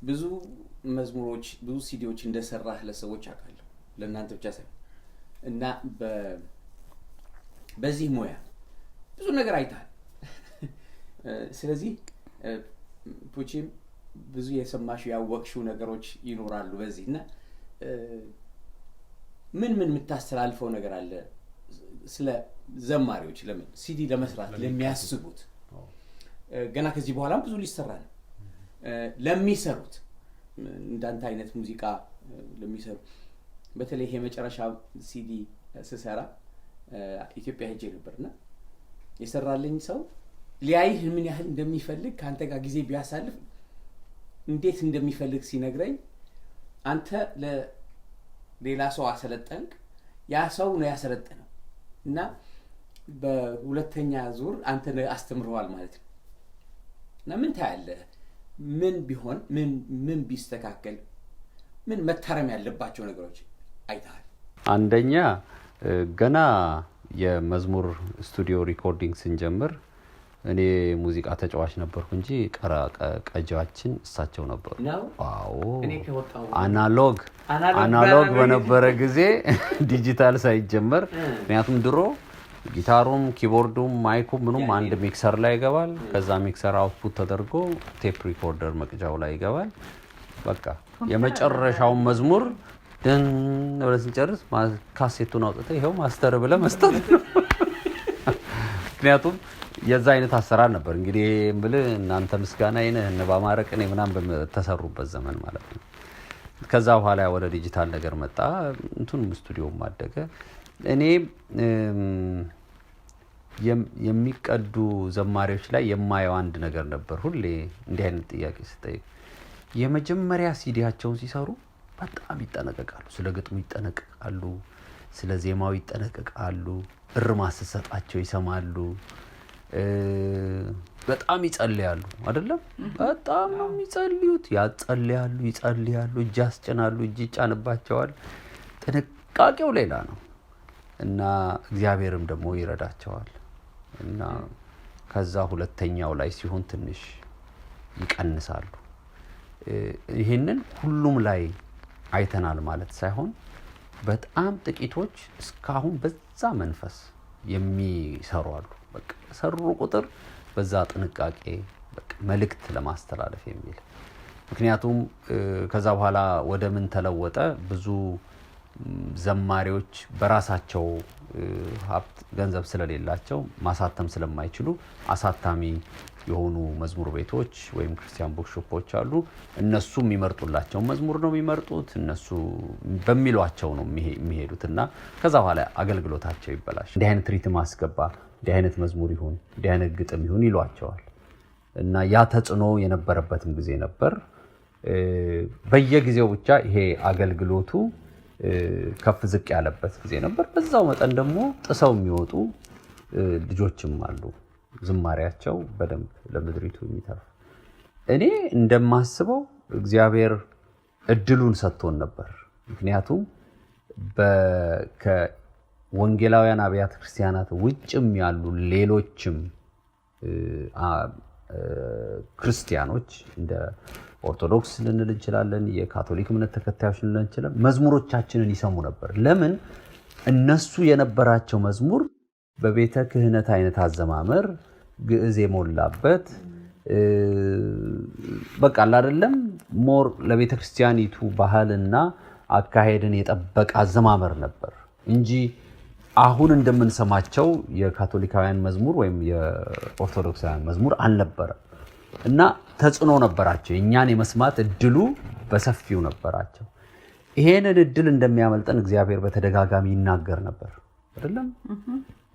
ብዙ መዝሙሮች ብዙ ሲዲዎች እንደሰራህ ለሰዎች አውቃለሁ ለእናንተ ብቻ ሳይሆን እና በዚህ ሙያ ብዙ ነገር አይተሃል ስለዚህ ፑቺም ብዙ የሰማሽው ያወቅሽው ነገሮች ይኖራሉ በዚህና ምን የምታስተላልፈው ነገር አለ ስለ ዘማሪዎች ለምን ሲዲ ለመስራት ለሚያስቡት ገና ከዚህ በኋላም ብዙ ሊሰራ ነው ለሚሰሩት እንዳንተ አይነት ሙዚቃ ለሚሰሩ በተለይ የመጨረሻ ሲዲ ስሰራ ኢትዮጵያ ሄጄ ነበርና የሰራልኝ ሰው ሊያይህ ምን ያህል እንደሚፈልግ ካንተ ጋር ጊዜ ቢያሳልፍ እንዴት እንደሚፈልግ ሲነግረኝ አንተ ለሌላ ሰው አሰለጠንክ ያ ሰው ነው ያሰለጠነው እና በሁለተኛ ዙር አንተ አስተምረዋል ማለት ነው እና ምን ታያለህ ምን ቢሆን ምን ቢስተካከል ምን መታረም ያለባቸው ነገሮች አይተሃል አንደኛ ገና የመዝሙር ስቱዲዮ ሪኮርዲንግ ስንጀምር እኔ ሙዚቃ ተጫዋች ነበርኩ እንጂ ቀጃችን እሳቸው ነበሩ ዋው እኔ ከወጣው አናሎግ በነበረ ጊዜ ዲጂታል ሳይጀመር ምክንያቱም ድሮ ጊታሩም ኪቦርዱም ማይኩም ምኑም አንድ ሚክሰር ላይ ይገባል ከዛ ሚክሰር አውትፑት ተደርጎ ቴፕ ሪኮርደር መቅጃው ላይ ይገባል በቃ የመጨረሻው መዝሙር ደን ወለስ እንጨርስ ካሴቱን አውጥተህ ይሄው ማስተር ብለ መስጠት ምክንያቱም የዛ አይነት አሰራር ነበር እንግዲህ እምብል እናንተ ምስጋና እነ ባማረቅ እኔ ምናም በተሰሩበት ዘመን ማለት ነው ከዛ በኋላ ወደ ዲጂታል ነገር መጣ እንቱንም ስቱዲዮ ማደገ እኔ የሚቀዱ ዘማሪዎች ላይ የማየው አንድ ነገር ነበር ሁሌ እንዲህ አይነት ጥያቄ ስጠይቅ የመጀመሪያ ሲዲያቸውን ሲሰሩ በጣም ይጠነቀቃሉ ስለ ግጥሙ ይጠነቀቃሉ ስለ ዜማው ይጠነቀቃሉ እርማት ሲሰጣቸው ይሰማሉ በጣም ይጸልያሉ አይደለም በጣም ነው የሚጸልዩት ይጸልያሉ እጅ ያስጭናሉ እጅ ይጫንባቸዋል ጥንቃቄው ሌላ ነው እና እግዚአብሔርም ደግሞ ይረዳቸዋል እና ከዛ ሁለተኛው ላይ ሲሆን ትንሽ ይቀንሳሉ ይሄንን ሁሉም ላይ አይተናል ማለት ሳይሆን በጣም ጥቂቶች እስካሁን በዛ መንፈስ የሚሰሩ አሉ በቃ ሰሩ ቁጥር በዛ ጥንቃቄ በቃ መልእክት ለማስተላለፍ የሚል ምክንያቱም ከዛ በኋላ ወደ ምን ተለወጠ ብዙ ዘማሪዎች በራሳቸው ሀብት ገንዘብ ስለሌላቸው ማሳተም ስለማይችሉ አሳታሚ የሆኑ መዝሙር ቤቶች ወይም ክርስቲያን ቡክሾፖች አሉ እነሱም ይመርጡላቸው መዝሙር ነው የሚመርጡት እነሱ በሚሏቸው ነው የሚሄዱትና ከዛ በኋላ አገልግሎታቸው ይበላሽ እንዲህ አይነት ሪትም አስገባ እንዲህ አይነት መዝሙር ይሁን እንዲህ አይነት ግጥም ይሁን ይሏቸዋል እና ያ ተጽኖ የነበረበትም ጊዜ ነበር በየጊዜው ብቻ ይሄ አገልግሎቱ ከፍ ዝቅ ያለበት ጊዜ ነበር በዛው መጠን ደግሞ ጥሰው የሚወጡ ልጆችም አሉ ዝማሪያቸው በደንብ ለምድሪቱ የሚተርፍ እኔ እንደማስበው እግዚአብሔር እድሉን ሰጥቶን ነበር ምክንያቱም ከወንጌላውያን አብያተ ክርስቲያናት ውጭም ያሉ ሌሎችም ክርስቲያኖች እንደ ኦርቶዶክስ ልንል እንችላለን የካቶሊክ እምነት ተከታዮች ልንል እንችላለን መዝሙሮቻችንን ይሰሙ ነበር ለምን እነሱ የነበራቸው መዝሙር በቤተ ክህነት አይነት አዘማመር ግዕዝ የሞላበት በቃ አይደለም ሞር ለቤተ ክርስቲያኒቱ ባህልና አካሄድን የጠበቀ አዘማመር ነበር እንጂ አሁን እንደምንሰማቸው የካቶሊካውያን መዝሙር ወይም የኦርቶዶክሳውያን መዝሙር አልነበረም እና ተጽኖ ነበራቸው እኛን የመስማት እድሉ በሰፊው ነበራቸው ይሄንን እድል እንደሚያመልጠን እግዚአብሔር በተደጋጋሚ ይናገር ነበር አይደለም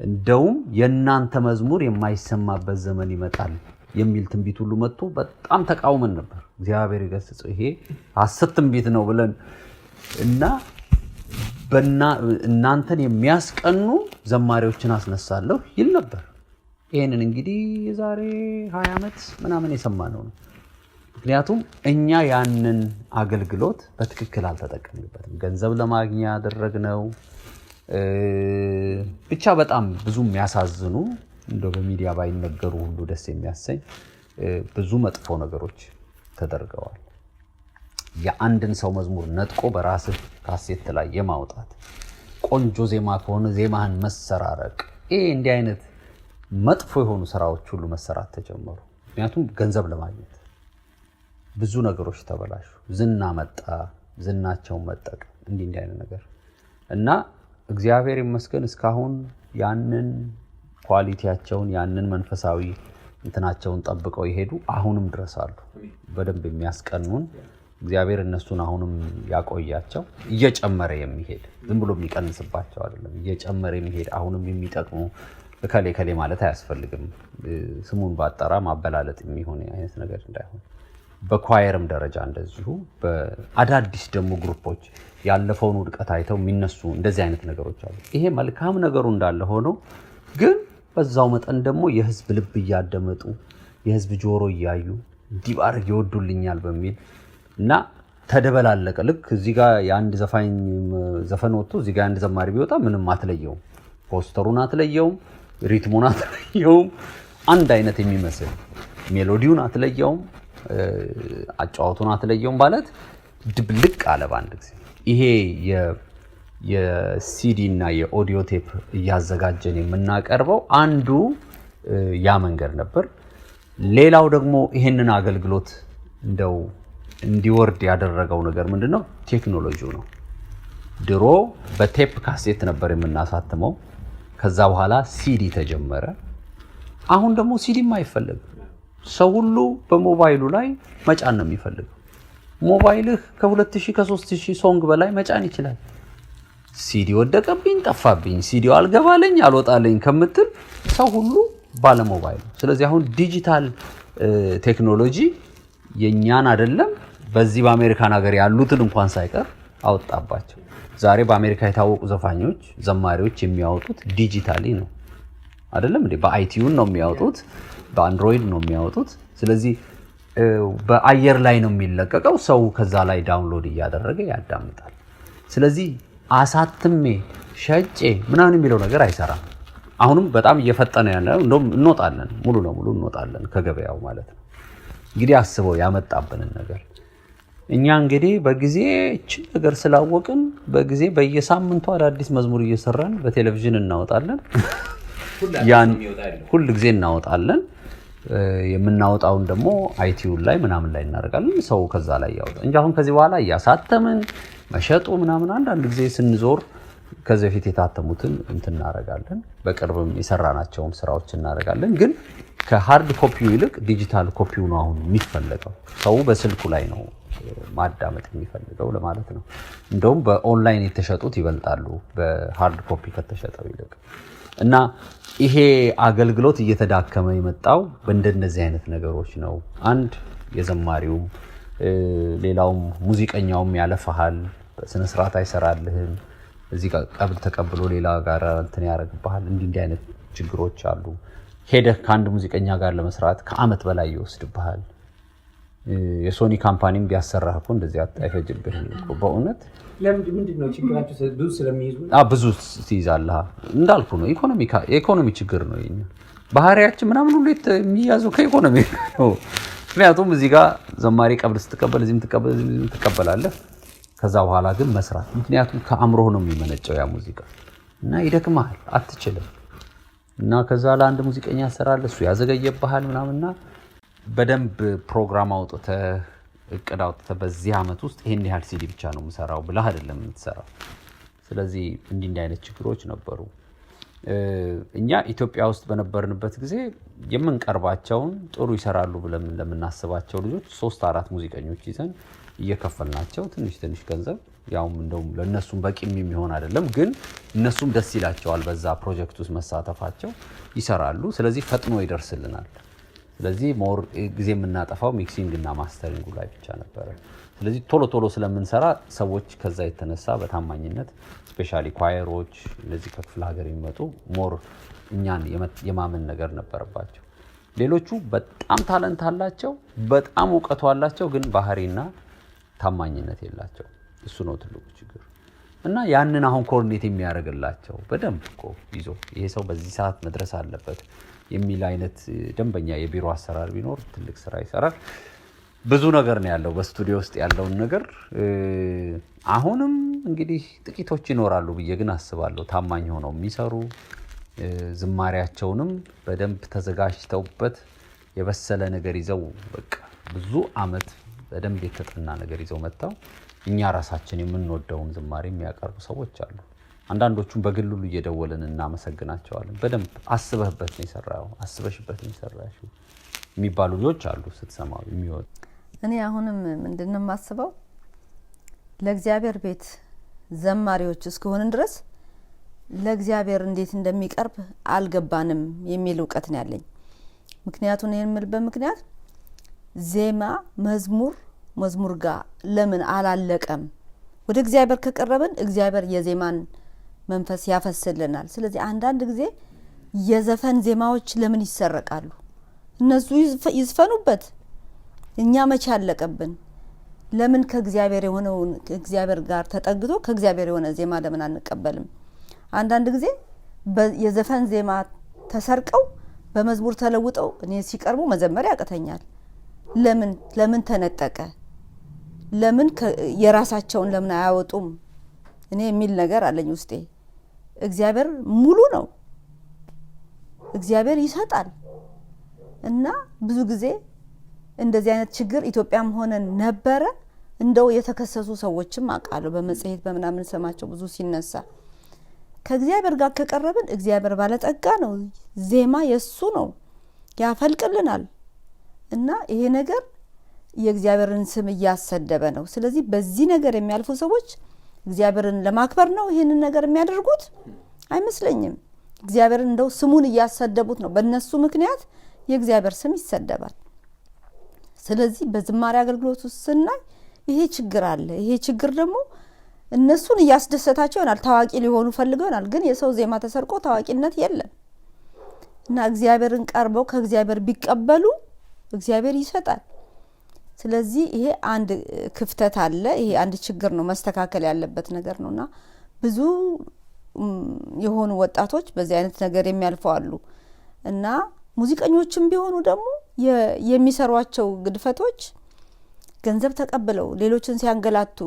እንደውም የናንተ መዝሙር የማይሰማበት ዘመን ይመጣል የሚል ትንቢት ሁሉ መጥቶ በጣም ተቃውመን ነበር እግዚአብሔር ይገስጽ ይሄ ሐሰት ትንቢት ነው ብለን እና እናንተን የሚያስቀኑ ዘማሪዎችን አስነሳለሁ ይል ነበር ይሄንን እንግዲህ የዛሬ 20 ዓመት ምናምን የሰማነው ነው ምክንያቱም እኛ ያንን አገልግሎት በትክክል አልተጠቀምንበትም ገንዘብ ለማግኛ ያደረግነው ብቻ በጣም ብዙ የሚያሳዝኑ እንደው በሚዲያ ባይነገሩ ሁሉ ደስ የሚያሰኝ ብዙ መጥፎ ነገሮች ተደርገዋል። የአንድን ሰው መዝሙር ነጥቆ በራስህ ካሴት ላይ የማውጣት ቆንጆ ዜማ ከሆነ ዜማህን መሰራረቅ እንዲህ አይነት መጥፎ የሆኑ ስራዎች ሁሉ መሰራት ተጀመሩ። ምክንያቱም ገንዘብ ለማግኘት ብዙ ነገሮች ተበላሹ። ዝና መጣ፣ ዝናቸውን መጠቀም እንዲህ አይነት ነገር እና እግዚአብሔር ይመስገን እስካሁን ያንን ኳሊቲያቸውን ያንን መንፈሳዊ እንትናቸውን ጠብቀው ይሄዱ አሁንም ድረስ አሉ። በደንብ የሚያስቀኑን እግዚአብሔር እነሱን አሁንም ያቆያቸው። እየጨመረ የሚሄድ ዝም ብሎ የሚቀንስባቸው አይደለም፣ እየጨመረ የሚሄድ አሁንም የሚጠቅሙ ከሌ ማለት አያስፈልግም። ስሙን ባጠራ ማበላለጥ የሚሆን አይነት ነገር እንዳይሆን በኳየርም ደረጃ እንደዚሁ በአዳዲስ ደግሞ ግሩፖች ያለፈውን ውድቀት አይተው የሚነሱ እንደዚህ አይነት ነገሮች አሉ። ይሄ መልካም ነገሩ እንዳለ ሆኖ ግን በዛው መጠን ደግሞ የህዝብ ልብ እያደመጡ የህዝብ ጆሮ እያዩ እንዲባርግ ይወዱልኛል በሚል እና ተደበላለቀ። ልክ እዚህ ጋር የአንድ ዘፈን ወጥቶ እዚህ ጋር አንድ ዘማሪ ቢወጣ ምንም አትለየውም፣ ፖስተሩን አትለየውም፣ ሪትሙን አትለየውም፣ አንድ አይነት የሚመስል ሜሎዲውን አትለየውም፣ አጫዋቱን አትለየውም ማለት ድብልቅ አለ በአንድ ጊዜ። ይሄ የሲዲ እና የኦዲዮ ቴፕ እያዘጋጀን የምናቀርበው አንዱ ያ መንገድ ነበር። ሌላው ደግሞ ይሄንን አገልግሎት እንደው እንዲወርድ ያደረገው ነገር ምንድነው? ቴክኖሎጂው ነው። ድሮ በቴፕ ካሴት ነበር የምናሳትመው። ከዛ በኋላ ሲዲ ተጀመረ። አሁን ደግሞ ሲዲም አይፈልግም። ሰው ሁሉ በሞባይሉ ላይ መጫን ነው የሚፈልገው። ሞባይልህ ከ2000 ከ3000 ሶንግ በላይ መጫን ይችላል። ሲዲ ወደቀብኝ፣ ጠፋብኝ፣ ሲዲው አልገባለኝ፣ አልወጣለኝ ከምትል ሰው ሁሉ ባለ ሞባይል። ስለዚህ አሁን ዲጂታል ቴክኖሎጂ የኛን አይደለም በዚህ በአሜሪካን ሀገር ያሉትን እንኳን ሳይቀር አወጣባቸው። ዛሬ በአሜሪካ የታወቁ ዘፋኞች ዘማሪዎች የሚያወጡት ዲጂታሊ ነው አይደለም እንዴ? በአይቲዩን ነው የሚያወጡት፣ በአንድሮይድ ነው የሚያወጡት። ስለዚህ በአየር ላይ ነው የሚለቀቀው። ሰው ከዛ ላይ ዳውንሎድ እያደረገ ያዳምጣል። ስለዚህ አሳትሜ ሸጬ ምናምን የሚለው ነገር አይሰራም። አሁንም በጣም እየፈጠነ ያለ እንደውም እንወጣለን፣ ሙሉ ለሙሉ እንወጣለን ከገበያው ማለት ነው። እንግዲህ አስበው ያመጣብንን ነገር። እኛ እንግዲህ በጊዜ እቺ ነገር ስላወቅን በጊዜ በየሳምንቱ አዳዲስ መዝሙር እየሰራን በቴሌቪዥን እናወጣለን። ሁሉ ጊዜ እናወጣለን። የምናወጣውን ደግሞ አይቲዩን ላይ ምናምን ላይ እናደርጋለን። ሰው ከዛ ላይ ያወጣ እንጂ አሁን ከዚህ በኋላ እያሳተምን መሸጡ ምናምን አንዳንድ ጊዜ ስንዞር ከዚህ በፊት የታተሙትን እንትን እናደርጋለን። በቅርብም የሰራናቸውን ስራዎች እናደርጋለን። ግን ከሃርድ ኮፒው ይልቅ ዲጂታል ኮፒው ነው አሁን የሚፈለገው። ሰው በስልኩ ላይ ነው ማዳመጥ የሚፈልገው ለማለት ነው። እንደውም በኦንላይን የተሸጡት ይበልጣሉ በሃርድ ኮፒ ከተሸጠው ይልቅ እና ይሄ አገልግሎት እየተዳከመ የመጣው በእንደነዚህ አይነት ነገሮች ነው። አንድ የዘማሪውም ሌላውም ሙዚቀኛውም ያለፈሃል፣ በስነ ስርዓት አይሰራልህም፣ እዚህ ጋር ቀብል ተቀብሎ ሌላ ጋር እንትን ያደርግብሃል። እንዲህ አይነት ችግሮች አሉ። ሄደህ ከአንድ ሙዚቀኛ ጋር ለመስራት ከአመት በላይ ይወስድብሃል። የሶኒ ካምፓኒም ቢያሰራህ እኮ እንደዚህ አይፈጅብህ እኮ በእውነት። ምንድን ነው ችግራችሁ? ብዙ ስለሚይዙ ብዙ ትይዛለህ እንዳልኩ ነው። የኢኮኖሚ ችግር ነው የኛ ባህሪያችን ምናምን ሁሉ የሚያዘው ከኢኮኖሚ ነው። ምክንያቱም እዚህ ጋር ዘማሪ ቀብል ስትቀበል እዚህም ትቀበላለህ። ከዛ በኋላ ግን መስራት ምክንያቱም ከአእምሮህ ነው የሚመነጨው ያ ሙዚቃ እና ይደክማል፣ አትችልም። እና ከዛ ለአንድ ሙዚቀኛ ያሰራል፣ እሱ ያዘገየብሃል ምናምንና በደንብ ፕሮግራም አውጥተህ እቅድ አውጥተህ በዚህ አመት ውስጥ ይሄን ያህል ሲዲ ብቻ ነው የምሰራው ብለህ አይደለም የምትሰራው። ስለዚህ እንዲህ አይነት ችግሮች ነበሩ። እኛ ኢትዮጵያ ውስጥ በነበርንበት ጊዜ የምንቀርባቸውን ጥሩ ይሰራሉ ብለን ለምናስባቸው ልጆች 3-4 ሙዚቀኞች ይዘን እየከፈልናቸው ትንሽ ገንዘብ ያውም እንደውም ለነሱም በቂም የሚሆን አይደለም፣ ግን እነሱም ደስ ይላቸዋል በዛ ፕሮጀክት ውስጥ መሳተፋቸው፣ ይሰራሉ። ስለዚህ ፈጥኖ ይደርስልናል። ስለዚህ ሞር ጊዜ የምናጠፋው ሚክሲንግ እና ማስተሪንግ ላይ ብቻ ነበረ። ስለዚህ ቶሎ ስለምንሰራ ሰዎች ከዛ የተነሳ በታማኝነት ስፔሻሊ ኳየሮች እነዚህ ከክፍለ ሀገር የሚመጡ ሞር እኛን የማመን ነገር ነበረባቸው። ሌሎቹ በጣም ታለንት አላቸው፣ በጣም እውቀቱ አላቸው፣ ግን ባህሪና ታማኝነት የላቸው። እሱ ነው ትልቁ ችግር። እና ያንን አሁን ኮርዲኔት የሚያደርግላቸው በደንብ እኮ ይዞ ይሄ ሰው በዚህ ሰዓት መድረስ አለበት፣ የሚል አይነት ደንበኛ የቢሮ አሰራር ቢኖር ትልቅ ስራ ይሰራል። ብዙ ነገር ነው ያለው በስቱዲዮ ውስጥ ያለውን ነገር አሁንም እንግዲህ ጥቂቶች ይኖራሉ ብዬ ግን አስባለሁ ታማኝ ሆነው የሚሰሩ ዝማሪያቸውንም በደንብ ተዘጋጅተውበት የበሰለ ነገር ይዘው በቃ ብዙ አመት በደንብ የተጠና ነገር ይዘው መጣው እኛ ራሳችን የምንወደውን ዝማሬ የሚያቀርቡ ሰዎች አሉ። አንዳንዶቹም በግልሉ እየደወልን እናመሰግናቸዋለን። በደንብ አስበህበት ነው የሰራው አስበሽበት ነው የሰራሽው የሚባሉ ልጆች አሉ ስትሰማው የሚወድ እኔ አሁንም ምንድነው ማስበው ለእግዚአብሔር ቤት ዘማሪዎች እስከሆነ ድረስ ለእግዚአብሔር እንዴት እንደሚቀርብ አልገባንም የሚል ዕውቀት ነው ያለኝ። ምክንያቱም የምልበት ምክንያት ዜማ መዝሙር ጋር ለምን አላለቀም? ወደ እግዚአብሔር ከቀረብን እግዚአብሔር የዜማን መንፈስ ያፈስልናል። ስለዚህ አንዳንድ ጊዜ የዘፈን ዜማዎች ለምን ይሰረቃሉ? እነሱ ይዝፈኑበት እኛ መቼ አለቀብን? ለምን ከእግዚአብሔር የሆነው እግዚአብሔር ጋር ተጠግቶ ከእግዚአብሔር የሆነ ዜማ ለምን አንቀበልም? አንዳንድ ጊዜ የዘፈን ዜማ ተሰርቀው በመዝሙር ተለውጠው እኔ ሲቀርቡ መዘመር ያቀተኛል። ለምን ተነጠቀ? ለምን የራሳቸውን ለምን አያወጡም? እኔ የሚል ነገር አለኝ ውስጤ። እግዚአብሔር ሙሉ ነው። እግዚአብሔር ይሰጣል። እና ብዙ ጊዜ እንደዚህ አይነት ችግር ኢትዮጵያም ሆነን ነበረ። እንደው የተከሰሱ ሰዎችም አቃሉ በመጽሔት በመናምን ሰማቸው ብዙ ሲነሳ ከእግዚአብሔር ጋር ከቀረብን እግዚአብሔር ባለጠጋ ነው። ዜማ የሱ ነው ያፈልቅልናል። እና ይሄ ነገር የእግዚአብሔርን ስም ያሰደበ ነው። ስለዚህ በዚህ ነገር የሚያልፉ ሰዎች እግዚአብሔርን ለማክበር ነው ይሄንን ነገር የሚያደርጉት አይመስለኝም። እግዚአብሔርን እንደው ስሙን ያሰደቡት ነው። በእነሱ ምክንያት የእግዚአብሔር ስም ይሰደባል። ስለዚህ በዝማሬ አገልግሎት ውስጥ ስናይ ይሄ ችግር አለ። ይሄ ችግር ደግሞ እነሱን ያስደሰታቸው ይሆናል፣ ታዋቂ ሊሆኑ ፈልገው ይሆናል። ግን የሰው ዜማ ተሰርቆ ታዋቂነት የለም። እና እግዚአብሔርን ቀርበው ከእግዚአብሔር ቢቀበሉ እግዚአብሔር ይሰጣል። ስለዚህ ይሄ አንድ ክፍተት አለ። ይሄ አንድ ችግር ነው፣ መስተካከል ያለበት ነገር ነውና ብዙ የሆኑ ወጣቶች በዚህ አይነት ነገር የሚያልፈው አሉ። እና ሙዚቀኞችም ቢሆኑ ደግሞ የሚሰሯቸው ግድፈቶች ገንዘብ ተቀብለው ሌሎችን ሲያንገላቱ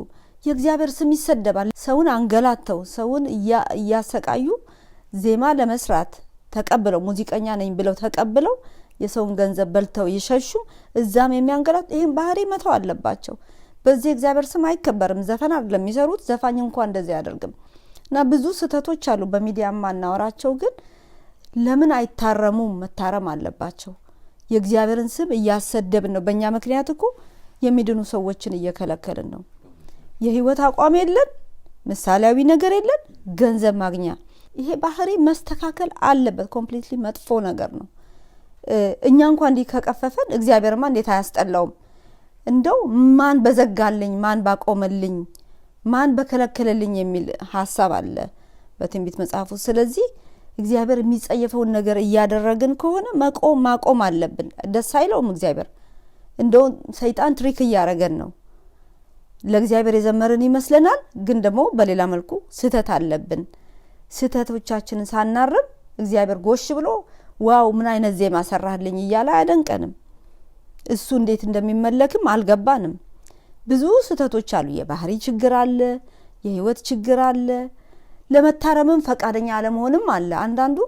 የእግዚአብሔር ስም ይሰደባል። ሰውን አንገላተው ሰውን ያሰቃዩ ዜማ ለመስራት ተቀብለው ሙዚቀኛ ነኝ ብለው ተቀብለው የሰውን ገንዘብ በልተው ይሸሹ እዛም የሚያንገላቱ ይሄን ባህሪ መተው አለባቸው። በዚህ እግዚአብሔር ስም አይከበርም። ዘፈን አይደለም የሚሰሩት፣ ዘፋኝ እንኳን እንደዚህ ያደርግም። እና ብዙ ስተቶች አሉ በሚዲያ ማናወራቸው፣ ግን ለምን አይታረሙም? መታረም አለባቸው። የእግዚአብሔርን ስም ያሰደብን ነው። በእኛ ምክንያት እኮ የሚድኑ ሰዎችን እየከለከልን ነው። የህይወት አቋም የለን፣ ምሳሌያዊ ነገር የለን፣ ገንዘብ ማግኛ። ይሄ ባህሪ መስተካከል አለበት። ኮምፕሊትሊ መጥፎ ነገር ነው። እኛ እንኳን እንዲህ ከቀፈፈን እግዚአብሔርማ እንዴት አያስጠላውም? እንደው ማን በዘጋልኝ፣ ማን ባቆመልኝ፣ ማን በከለከለልኝ የሚል ሐሳብ አለ በትንቢት መጽሐፉ። ስለዚህ እግዚአብሔር የሚጸየፈውን ነገር እያደረግን ከሆነ ማቆም አለብን። ደስ አይለውም እግዚአብሔር። እንደው ሰይጣን ትሪክ እያረገን ነው። ለእግዚአብሔር የዘመርን ይመስለናል፣ ግን ደግሞ በሌላ መልኩ ስተት አለብን። ስተቶቻችንን ሳናርም እግዚአብሔር ጎሽ ብሎ ዋው ምን አይነት ዜማ ሰራህልኝ እያለ አያደንቀንም። እሱ እንዴት እንደሚመለክም አልገባንም። ብዙ ስተቶች አሉ። የባህሪ ችግር አለ፣ የህይወት ችግር አለ፣ ለመታረምም ፈቃደኛ አለመሆንም አለ። አንዳንዱ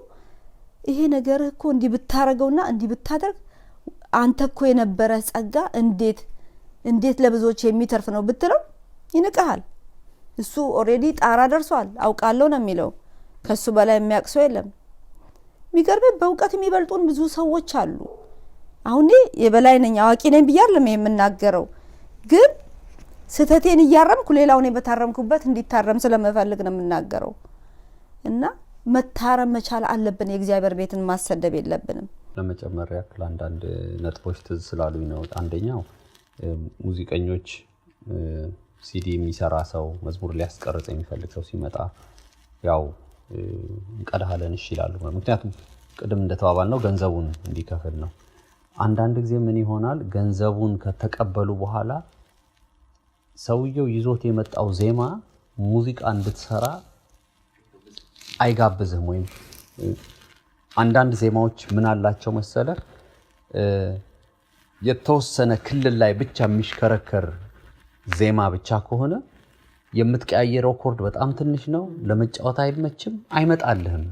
ይሄ ነገር እኮ እንዲህ ብታረገውና እንዲህ ብታደርግ አንተ እኮ የነበረ ጸጋ እንዴት ለብዙዎች የሚተርፍ ነው ብትለው ይንቀሃል። እሱ ኦሬዲ ጣራ ደርሷል አውቃለሁ ነው የሚለው። ከሱ በላይ የሚያቅሰው የለም። የሚገርም በእውቀት የሚበልጡን ብዙ ሰዎች አሉ። አሁን የበላይ ነኝ አዋቂ ነኝ ብያለሁ የምናገረው፣ ግን ስተቴን እያረምኩ ሌላው ነው በታረምኩበት እንዲታረም ስለመፈልግ ነው የምናገረው። እና መታረም መቻል አለብን። የእግዚአብሔር ቤትን ማሰደብ የለብንም። ለመጨመር ያክል አንዳንድ ነጥቦች ትዝ ስላሉኝ ነው። አንደኛው ሙዚቀኞች ሲዲ የሚሰራ ሰው መዝሙር ሊያስቀርጽ የሚፈልግ ሰው ሲመጣ ያው እንቀዳለን እሺ ይላሉ። ምክንያቱም ቅድም እንደተባባልነው ገንዘቡን እንዲከፍል ነው። አንዳንድ ጊዜ ምን ይሆናል? ገንዘቡን ከተቀበሉ በኋላ ሰውየው ይዞት የመጣው ዜማ ሙዚቃ እንድትሰራ አይጋብዝም ወይም አንዳንድ ዜማዎች ምን አላቸው መሰለ የተወሰነ ክልል ላይ ብቻ የሚሽከረከር ዜማ ብቻ ከሆነ የምትቀያየረው ኮርድ በጣም ትንሽ ነው፣ ለመጫወት አይመችም፣ አይመጣልህም።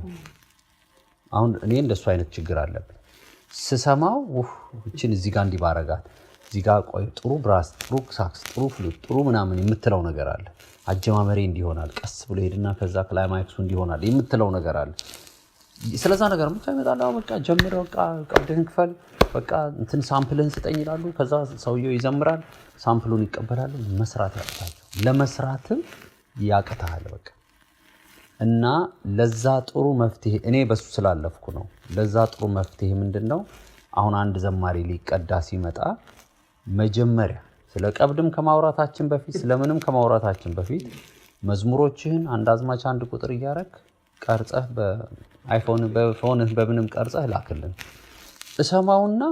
አሁን እኔ እንደሱ አይነት ችግር አለብኝ። ስሰማው እቺን እዚህ ጋር እንዲባረጋት እዚህ ጋር ቆይ ጥሩ ብራስ፣ ጥሩ ሳክስ፣ ጥሩ ፍሉት፣ ጥሩ ምናምን የምትለው ነገር አለ። አጀማመሬ እንዲሆናል፣ ቀስ ብሎ ሄድና ከዛ ክላይማክሱ እንዲሆናል የምትለው ነገር አለ። ስለዛ ነገር ብቻ ይመጣል። በቃ ጀምር፣ በቃ ቀብድህን ክፈል፣ በቃ እንትን ሳምፕልን ስጠኝ ይላሉ። ከዛ ሰውየው ይዘምራል፣ ሳምፕሉን ይቀበላሉ። መስራት ያቅታቸው፣ ለመስራትም ያቅታል በቃ። እና ለዛ ጥሩ መፍትሄ እኔ በሱ ስላለፍኩ ነው። ለዛ ጥሩ መፍትሄ ምንድነው? አሁን አንድ ዘማሪ ሊቀዳ ሲመጣ መጀመሪያ ስለ ቀብድም ከማውራታችን በፊት ስለምንም ከማውራታችን በፊት መዝሙሮችህን አንድ አዝማች አንድ ቁጥር እያረክ ቀርጸህ በአይፎን በፎንህ በምንም ቀርጸህ ላክልን። እሰማውና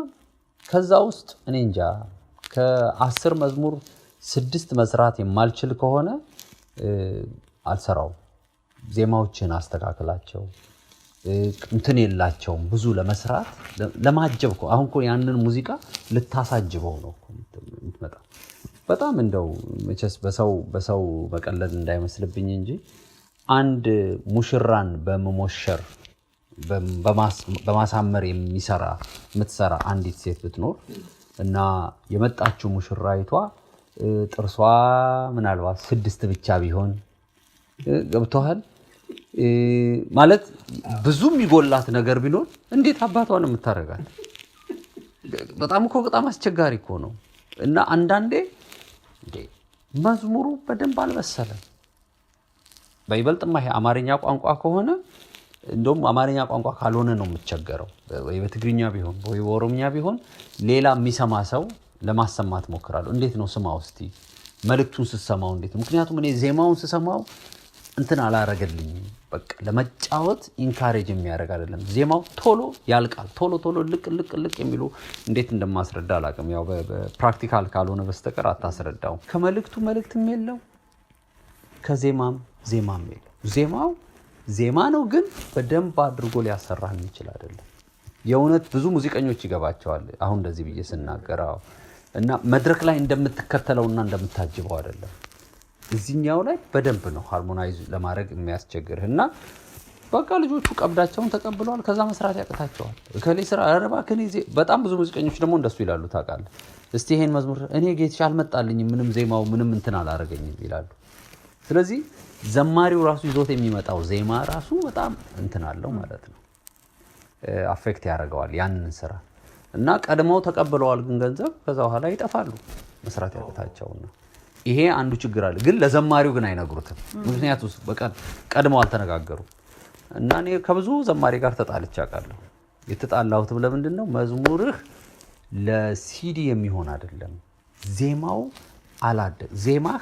ከዛ ውስጥ እኔ እንጃ ከ10 መዝሙር 6 መስራት የማልችል ከሆነ አልሰራውም። ዜማዎችን አስተካክላቸው እንትን የላቸውም ብዙ ለመስራት ለማጀብ እኮ አሁን እኮ ያንን ሙዚቃ ልታሳጅበው ነው እኮ የምትመጣ። በጣም እንደው መቼስ በሰው መቀለድ እንዳይመስልብኝ እንጂ አንድ ሙሽራን በመሞሸር በማሳመር የምትሰራ አንዲት ሴት ብትኖር እና የመጣችው ሙሽራይቷ ጥርሷ ምናልባት 6 ብቻ ቢሆን ገብቶሃል ማለት ብዙ የሚጎላት ነገር ቢኖር እንዴት አባቷን የምታረጋት? በጣም አስቸጋሪ እኮ ነው። እና አንዳንዴ መዝሙሩ በደንብ አልበሰለም። በይበልጥማ ይሄ አማርኛ ቋንቋ ከሆነ እንደውም አማርኛ ቋንቋ ካልሆነ ነው የምትቸገረው። ወይ በትግርኛ ቢሆን ወይ በኦሮምኛ ቢሆን ሌላ የሚሰማ ሰው ለማሰማት ሞክራለሁ። እንዴት ነው ስማው እስቲ መልእክቱን ስሰማው እንዴት? ምክንያቱም እኔ ዜማውን ስሰማው እንትን አላረገልኝም። በቃ ለመጫወት ኢንካሬጅ የሚያደርግ አይደለም። ዜማው ቶሎ ያልቃል። ቶሎ ልቅ የሚሉ እንዴት እንደማስረዳ አላውቅም። ያው በፕራክቲካል ካልሆነ በስተቀር አታስረዳው። ከመልእክቱ መልእክትም የለው፣ ከዜማም የለው። ዜማው ዜማ ነው ግን በደንብ አድርጎ ሊያሰራህ የሚችል አይደለም። የእውነት ብዙ ሙዚቀኞች ይገባቸዋል አሁን እንደዚህ ብዬ ስናገራው እና መድረክ ላይ እንደምትከተለውና እንደምታጅበው አይደለም። እዚህኛው ላይ በደንብ ነው ሃርሞናይዝ ለማድረግ የሚያስቸግርህ እና በቃ ልጆቹ ቀብዳቸውን ተቀብለዋል። ከዛ መስራት ያቅታቸዋል። ከሌ ስራ አረባከኔ በጣም ብዙ ሙዚቀኞች ደግሞ እንደሱ ይላሉ ታውቃለህ። እስቲ ይሄን መዝሙር እኔ ጌትሽ አልመጣልኝም፣ ምንም ዜማው ምንም እንትን አላረገኝም ይላሉ። ስለዚህ ዘማሪው ራሱ ይዞት የሚመጣው ዜማ ራሱ በጣም እንትን አለው ማለት ነው፣ አፌክት ያደርገዋል ያንን ስራ እና ቀድመው ተቀብለዋል ግን ገንዘብ ከዛ በኋላ ይጠፋሉ መስራት ያቅታቸውና ይሄ አንዱ ችግር አለ። ግን ለዘማሪው ግን አይነግሩትም። ምክንያቱም በቃ ቀድመው አልተነጋገሩም። እና እኔ ከብዙ ዘማሪ ጋር ተጣልቼ አውቃለሁ። የተጣላሁትም ለምንድን ነው? መዝሙርህ ለሲዲ የሚሆን አይደለም። ዜማው ዜማህ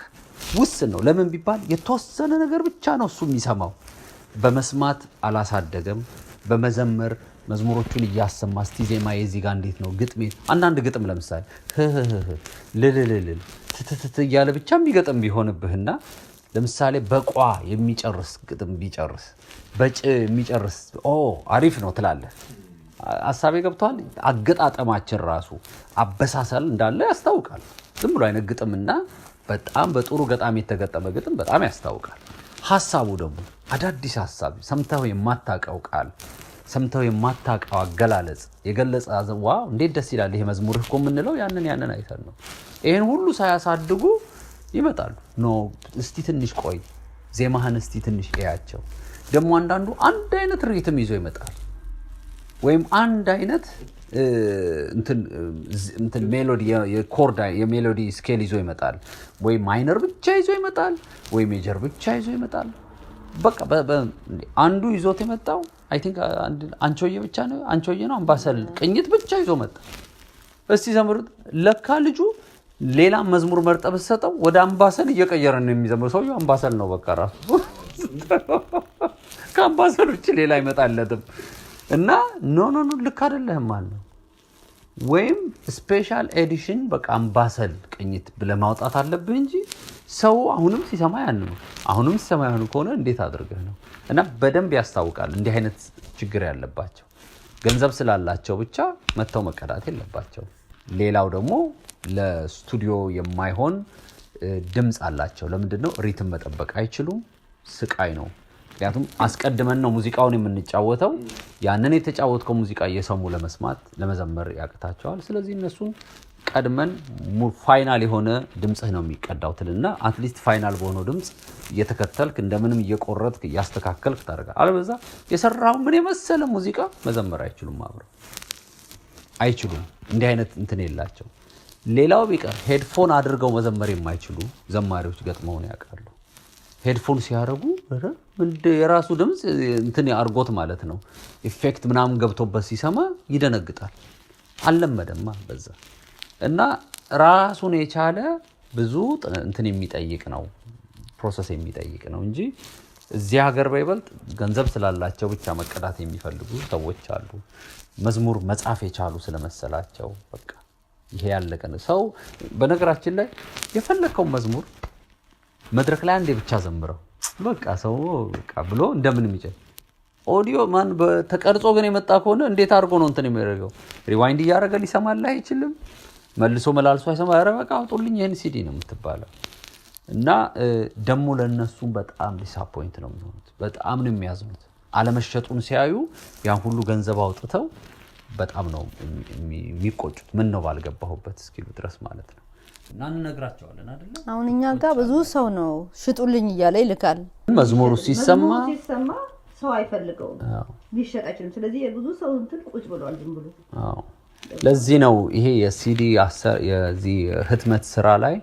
ውስን ነው። ለምን ቢባል የተወሰነ ነገር ብቻ ነው እሱ የሚሰማው። በመስማት አላሳደገም። በመዘመር መዝሙሮቹን እያሰማ እስቲ ዜማ የዚህ ጋር እንዴት ነው ግጥሜ፣ አንዳንድ ግጥም ለምሳሌ ልልልልል ትትት እያለ ብቻ የሚገጥም ቢሆንብህና ለምሳሌ በቋ የሚጨርስ ግጥም ቢጨርስ በጭ የሚጨርስ አሪፍ ነው ትላለህ። ሐሳቤ ገብቷል። አገጣጠማችን ራሱ አበሳሰል እንዳለ ያስታውቃል። ዝም ብሎ አይነት ግጥምና በጣም በጥሩ ገጣሚ የተገጠመ ግጥም በጣም ያስታውቃል። ሐሳቡ ደግሞ አዳዲስ ሐሳብ ሰምተው የማታውቀው ቃል ሰምተው የማታውቀው አገላለጽ የገለጸ ዋው እንዴት ደስ ይላል ይሄ መዝሙርህ እኮ የምንለው ያንን አይተን ነው። ይሄን ሁሉ ሳያሳድጉ ይመጣሉ። እስቲ ትንሽ ቆይ ዜማህን እስቲ ትንሽ እያቸው። ደግሞ አንዳንዱ አንድ አይነት ሪትም ይዞ ይመጣል ወይም አንድ አይነት እንትን ሜሎዲ የኮርድ የሜሎዲ ስኬል ይዞ ይመጣል ወይ ማይነር ብቻ ይዞ ይመጣል ወይ ሜጀር ብቻ ይዞ ይመጣል። በቃ አንዱ ይዞት የመጣው አይ ቲንክ አንቾዬ ብቻ ነው አምባሰል ቅኝት ብቻ ይዞ መጣ። እስቲ ዘምሩት። ለካ ልጁ ሌላ መዝሙር መርጠ በሰጠው ወደ አምባሰል እየቀየረ ነው የሚዘምረው። ሰውየው አምባሰል ነው በቃ ራሱ ከአምባሰል ውጭ ሌላ አይመጣለትም። እና ኖ ልክ አይደለህም ማለት ነው። ወይም ስፔሻል ኤዲሽን በቃ አምባሰል ቅኝት ብለህ ማውጣት አለብህ እንጂ ሰው አሁንም ሲሰማ ከሆነ እንዴት አድርገህ ነው? እና በደንብ ያስታውቃል እንዲህ አይነት ችግር ያለባቸው ገንዘብ ስላላቸው ብቻ መተው መቀዳት የለባቸው። ሌላው ደግሞ ለስቱዲዮ የማይሆን ድምጽ አላቸው። ለምንድነው ሪትም መጠበቅ አይችሉም? ስቃይ ነው። ምክንያቱም አስቀድመን ነው ሙዚቃውን የምንጫወተው። ያንን የተጫወተው ሙዚቃ እየሰሙ ለመዘመር ያቅታቸዋል። ስለዚህ እነሱን ቀድመን ፋይናል የሆነ ድምጽህ ነው የሚቀዳው ትልና አትሊስት ፋይናል በሆነው ድምጽ እየተከተልክ እንደምንም እየቆረጥክ ያስተካከልክ ታደርጋለህ። አለበዛ የሰራው ምን የመሰለ ሙዚቃ መዘመር አይችሉም፣ አብረው አይችሉም። እንዲህ አይነት እንትን የላቸው። ሌላው ቢቀር ሄድፎን አድርገው መዘመር የማይችሉ ዘማሪዎች ገጥመውን ያውቃሉ። ሄድፎን ሲያደርጉ የራሱ ድምጽ እንትን አርጎት ማለት ነው ኢፌክት ምናምን ገብቶበት ሲሰማ ይደነግጣል። አልለመደማ በዛ እና ራሱን የቻለ ብዙ እንትን የሚጠይቅ ነው ፕሮሰስ የሚጠይቅ ነው እንጂ እዚህ ሀገር በይበልጥ ገንዘብ ስላላቸው ብቻ መቀዳት የሚፈልጉ ሰዎች አሉ። መዝሙር መጻፍ የቻሉ ስለመሰላቸው በቃ ይሄ ያለቀ ነው። ሰው በነገራችን ላይ የፈለከው መዝሙር መድረክ ላይ አንዴ ብቻ ዘምረው በቃ ሰው በቃ ብሎ እንደምንም ይችላል። ኦዲዮ ማን በተቀርጾ ግን የመጣ ከሆነ እንዴት አድርጎ ነው እንትን የሚያደርገው? ሪዋይንድ እያደረገ ሊሰማልህ አይችልም። መልሶ መላልሶ አይሰማ። ኧረ በቃ አውጡልኝ ይሄን ሲዲ ነው የምትባለው። እና ደሞ ለነሱ በጣም ዲስአፖይንት ነው የሚሆኑት። በጣም ነው የሚያዝኑት። አለመሸጡን ሲያዩ ያን ሁሉ ገንዘብ አውጥተው በጣም ነው የሚቆጩት። ምን ነው ባልገባሁበት እስኪሉ ድረስ ማለት ነው። እና እንነግራቸዋለን አይደል? አሁን እኛ ጋር ብዙ ሰው ነው ሽጡልኝ እያለ ይልካል። መዝሙሩ ሲሰማ ሰው አይፈልገውም፣ ሊሸጥ አይችልም። ስለዚህ የብዙ ሰው እንትን ቁጭ ብሏል ዝም ብሎ። ለዚህ ነው ይሄ የሲዲ የዚህ ህትመት ስራ ላይ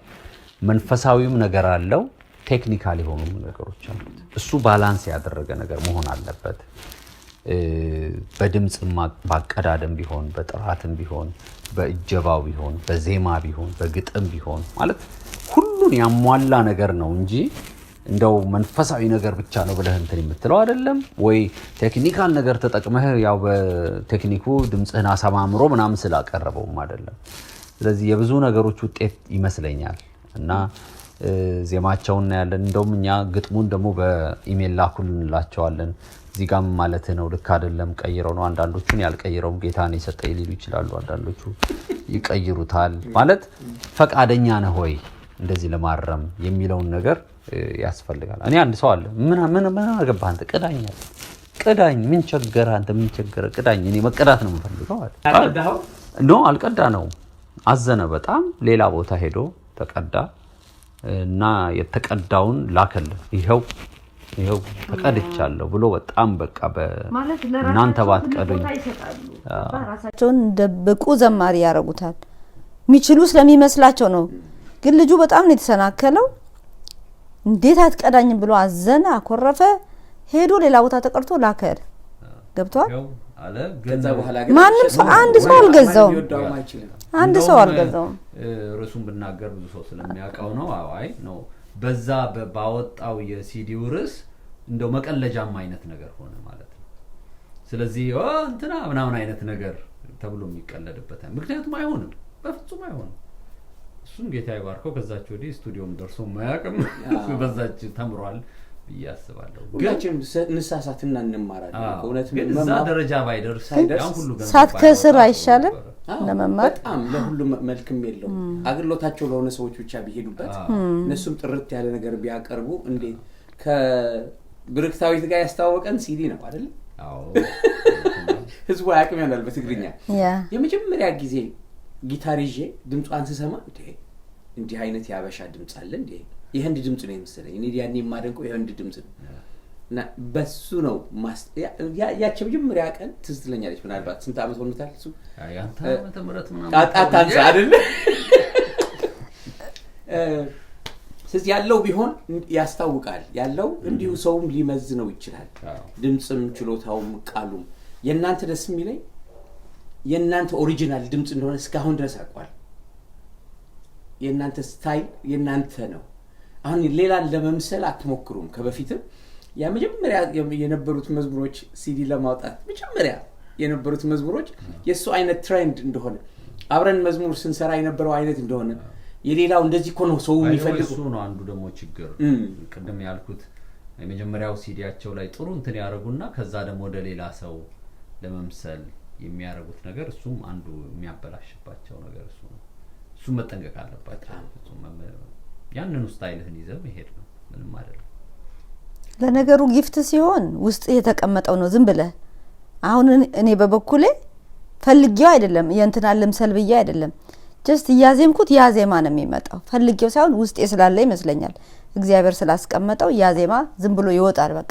መንፈሳዊም ነገር አለው፣ ቴክኒካል የሆኑ ነገሮች አሉት። እሱ ባላንስ ያደረገ ነገር መሆን አለበት። በድምጽ ማቀዳደም ቢሆን፣ በጥራትም ቢሆን፣ በእጀባው ቢሆን፣ በዜማ ቢሆን፣ በግጥም ቢሆን ማለት ሁሉን ያሟላ ነገር ነው እንጂ እንደው መንፈሳዊ ነገር ብቻ ነው ብለህ እንትን የምትለው አይደለም። ወይ ቴክኒካል ነገር ተጠቅመህ ያው በቴክኒኩ ድምጽህን አሳማምሮ ምናምን ስላቀረበውም አይደለም። ስለዚህ የብዙ ነገሮች ውጤት ይመስለኛል። እና ዜማቸውን ያለን እንደውም እኛ ግጥሙን ደግሞ በኢሜል ላኩልን እንላቸዋለን። እዚህ ጋር ማለት ነው ልክ አይደለም ቀይረው ነው። አንዳንዶቹን ያልቀይረው ጌታን የሰጠኝ ሊሉ ይችላሉ። አንዳንዶቹ ይቀይሩታል። ማለት ፈቃደኛ ነህ ወይ እንደዚህ ለማረም የሚለውን ነገር ያስፈልጋል። እኔ አንድ ሰው አለ ምን አገባህ አንተ ቅዳኝ ምን ቸገረ አንተ ምን ቸገረ ቅዳኝ እኔ መቀዳት ነው የምፈልገው አለ። አልቀዳ ነው አዘነ በጣም ሌላ ቦታ ሄዶ ተቀዳ እና የተቀዳውን ላከልን ይሄው ተቀድቻለሁ ብሎ በጣም በቃ ማለት እናንተ ባትቀዱኝ ራሳቸውን እንደብቁ ዘማሪ ያረጉታል። የሚችሉ ስለሚመስላቸው ነው። ግን ልጁ በጣም ነው የተሰናከለው። እንዴት አትቀዳኝ ብሎ አዘነ፣ አኮረፈ፣ ሄዶ ሌላ ቦታ ተቀርቶ ላከል። ገብቷል አለ። ከዛ በኋላ ግን ማንም ሰው አንድ ሰው አልገዛውም። አንድ ሰው አልገዛውም። ርሱን ብናገር ብዙ ሰው ስለሚያውቀው ነው። አይ ነው በዛ ባወጣው የሲዲው ርስ እንደው መቀለጃም አይነት ነገር ሆነ ማለት ነው። ስለዚህ እንትና ምናምን አይነት ነገር ተብሎ የሚቀለድበት ምክንያቱም አይሆንም፣ በፍጹም አይሆንም። እሱም ጌታ ይባርከው ከዛች ወዲህ ስቱዲዮም ደርሶ ማያውቅም በዛች ተምሯል ብዬ አስባለሁ። ሁላችንም እንሳሳትና እንማራለን። እውነት ግን እዛ ደረጃ ባይደርስ ያን ሁሉ ገንዘብ ሳትከስር አይሻልም ለመማር? በጣም ለሁሉም መልክም የለው። አግሎታቸው ለሆነ ሰዎች ብቻ ቢሄዱበት እነሱም ጥርት ያለ ነገር ቢያቀርቡ እንዴት ከብርክታዊት ጋር ያስተዋወቀን ሲዲ ነው አይደል? አዎ ህዝቡ ያቅም ያናል በትግርኛ የመጀመሪያ ጊዜ ጊታር ይዤ ድምጿን ስሰማ እንዴ አይነት ያበሻ ድምጽ አለ እንዴ የህንድ ድምጽ ነው የመሰለኝ። እኔ ያኔ የማደንቀው የህንድ ድምጽ ነው እና በሱ ነው ያቺ መጀመሪያ ቀን ትዝ ትለኛለች። ምናልባት ስንት ዓመት ሆኖታል እሱ ያንተ ዓመተ ምህረት ምናምን ቃጣታንሳ አይደል? ስለዚህ ያለው ቢሆን ያስታውቃል። ያለው እንዲሁ ሰውም ሊመዝነው ይችላል። ድምጽም ችሎታውም ቃሉም የናንተ ደስ የሚለኝ የናንተ ኦሪጂናል ድምጽ እንደሆነ እስካሁን ድረስ አቋል። የናንተ ስታይል የናንተ ነው። አሁን ሌላን ለመምሰል አትሞክሩም። ከበፊትም ያ መጀመሪያ የነበሩት መዝሙሮች ሲዲ ለማውጣት መጀመሪያ የነበሩት መዝሙሮች የሱ አይነት ትሬንድ እንደሆነ አብረን መዝሙር ስንሰራ የነበረው አይነት እንደሆነ የሌላው እንደዚህ እኮ ነው ሰው የሚፈልገው እሱ ነው አንዱ ደግሞ ችግር። ቅድም ያልኩት የመጀመሪያው ሲዲያቸው ላይ ጥሩ እንትን ያደርጉና ከዛ ደግሞ ወደ ሌላ ሰው ለመምሰል የሚያረጉት ነገር እሱም አንዱ የሚያበላሽባቸው ነገር እሱ ነው እሱ መጠንቀቅ አለባቸው እሱም ያንኑ ስታይልህን ይዘው መሄድ ነው ምንም አይደለም ለነገሩ ጊፍት ሲሆን ውስጥ የተቀመጠው ነው ዝም ብለ አሁን እኔ በበኩሌ ፈልጊው አይደለም የእንትናለም ሰልብያ አይደለም ጀስት ያዜምኩት ያዜማ ነው የሚመጣው ፈልጊው ሳይሆን ውስጥ ስላለ ይመስለኛል እግዚአብሔር ስላስቀመጠው ያዜማ ዝም ብሎ ይወጣል በቃ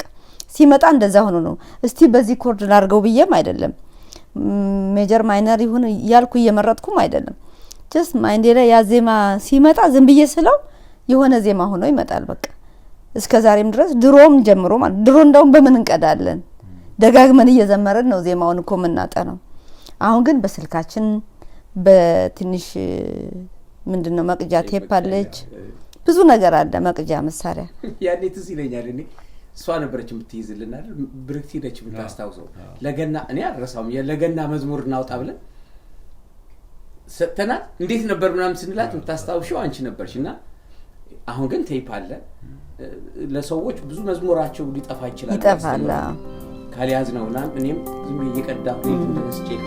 ሲመጣ እንደዛ ሆኖ ነው እስቲ በዚህ ኮርድ ላርገው ብዬም አይደለም ሜጀር ማይነር ይሁን ያልኩ እየመረጥኩም አይደለም ጀስት ማይንዴ ላይ ያዜማ ሲመጣ ዝም ብዬ ስለው የሆነ ዜማ ሆኖ ይመጣል በቃ እስከ ዛሬም ድረስ ድሮም ጀምሮ ማለት ድሮ እንደውም በምን እንቀዳለን ደጋግመን እየዘመረን ነው ዜማውን እኮ ምናጠነው አሁን ግን በስልካችን በትንሽ ምንድነው መቅጃ ቴፕ አለች ብዙ ነገር አለ መቅጃ መሳሪያ ያኔ ትዝ ይለኛል እኔ እሷ ነበረች የምትይዝልን አይደል ብርክቲ ነች የምታስታውሰው ለገና እኔ አልረሳውም ለገና መዝሙር እናውጣ ብለን ሰተና እንዴት ነበር ምናምን ስንላት የምታስታውሽው አንቺ ነበርሽና አሁን ግን ቴፕ አለ ለሰዎች ብዙ መዝሙራቸው ሊጠፋ ይችላል ይጠፋል ካልያዝ ነውና እኔም ዝም እየቀዳሁ እንደዚህ ቼክ